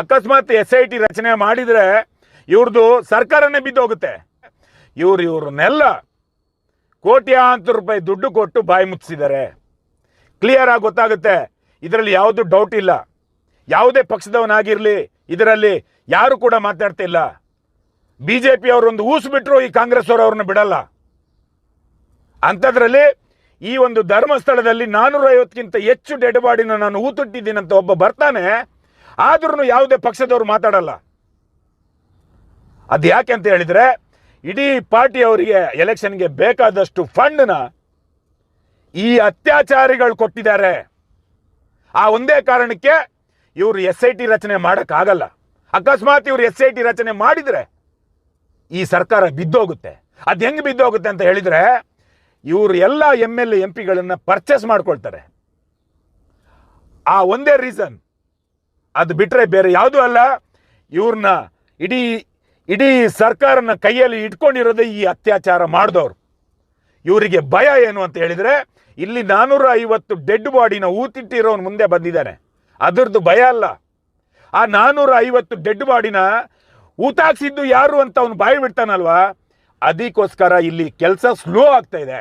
ಅಕಸ್ಮಾತ್ SIT ರಚನೆ ಮಾಡಿದರೆ ಇವ್ರದ್ದು ಸರ್ಕಾರನೇ ಬಿದ್ದೋಗುತ್ತೆ. ಇವ್ರನ್ನೆಲ್ಲ ಕೋಟ್ಯಾಂತರ ರೂಪಾಯಿ ದುಡ್ಡು ಕೊಟ್ಟು ಬಾಯಿ ಮುಚ್ಚಿಸಿದ್ದಾರೆ. ಕ್ಲಿಯರ್ ಆಗಿ ಗೊತ್ತಾಗುತ್ತೆ, ಇದರಲ್ಲಿ ಯಾವುದು ಡೌಟ್ ಇಲ್ಲ. ಯಾವುದೇ ಪಕ್ಷದವನಾಗಿರಲಿ ಇದರಲ್ಲಿ ಯಾರು ಕೂಡ ಮಾತಾಡ್ತಿಲ್ಲ. BJP ಅವರೊಂದು ಊಸಿಬಿಟ್ರು ಈ ಕಾಂಗ್ರೆಸ್ ಅವರು ಅವ್ರನ್ನ ಬಿಡಲ್ಲ. ಅಂಥದ್ರಲ್ಲಿ ಈ ಒಂದು ಧರ್ಮಸ್ಥಳದಲ್ಲಿ 450ಕ್ಕಿಂತ ಹೆಚ್ಚು ಡೆಡ್ ಬಾಡಿನ ನಾನು ಊತುಟ್ಟಿದ್ದೀನಂತ ಒಬ್ಬ ಬರ್ತಾನೆ, ಆದ್ರೂ ಯಾವುದೇ ಪಕ್ಷದವರು ಮಾತಾಡಲ್ಲ. ಅದು ಯಾಕೆ ಅಂತ ಹೇಳಿದರೆ, ಇಡೀ ಪಾರ್ಟಿ ಅವರಿಗೆ ಎಲೆಕ್ಷನ್ಗೆ ಬೇಕಾದಷ್ಟು ಫಂಡ್ನ ಈ ಅತ್ಯಾಚಾರಿಗಳು ಕೊಟ್ಟಿದ್ದಾರೆ. ಆ ಒಂದೇ ಕಾರಣಕ್ಕೆ ಇವರು SIT ರಚನೆ ಮಾಡೋಕ್ಕಾಗಲ್ಲ. ಅಕಸ್ಮಾತ್ ಇವರು SIT ರಚನೆ ಮಾಡಿದರೆ ಈ ಸರ್ಕಾರ ಬಿದ್ದೋಗುತ್ತೆ. ಅದು ಹೆಂಗೆ ಬಿದ್ದೋಗುತ್ತೆ ಅಂತ ಹೇಳಿದರೆ, ಇವರು ಎಲ್ಲ MLA MP ಗಳನ್ನು ಪರ್ಚೇಸ್ ಮಾಡ್ಕೊಳ್ತಾರೆ. ಆ ಒಂದೇ ರೀಸನ್, ಅದು ಬಿಟ್ಟರೆ ಬೇರೆ ಯಾವುದೂ ಅಲ್ಲ. ಇವ್ರನ್ನ ಇಡೀ ಸರ್ಕಾರನ ಕೈಯಲ್ಲಿ ಇಟ್ಕೊಂಡಿರೋದೇ ಈ ಅತ್ಯಾಚಾರ ಮಾಡಿದವರು. ಇವರಿಗೆ ಭಯ ಏನು ಅಂತ ಹೇಳಿದರೆ, ಇಲ್ಲಿ 450 ಡೆಡ್ ಬಾಡಿನ ಊತಿಟ್ಟಿರೋನು ಮುಂದೆ ಬಂದಿದ್ದಾನೆ, ಅದರದ್ದು ಭಯ ಅಲ್ಲ. ಆ 450 ಡೆಡ್ ಬಾಡಿನ ಊತಾಕ್ಸಿದ್ದು ಯಾರು ಅಂತ ಅವನು ಬಾಯಿ ಬಿಡ್ತಾನಲ್ವಾ, ಅದಕ್ಕೋಸ್ಕರ ಇಲ್ಲಿ ಕೆಲಸ ಸ್ಲೋ ಆಗ್ತಾ ಇದೆ.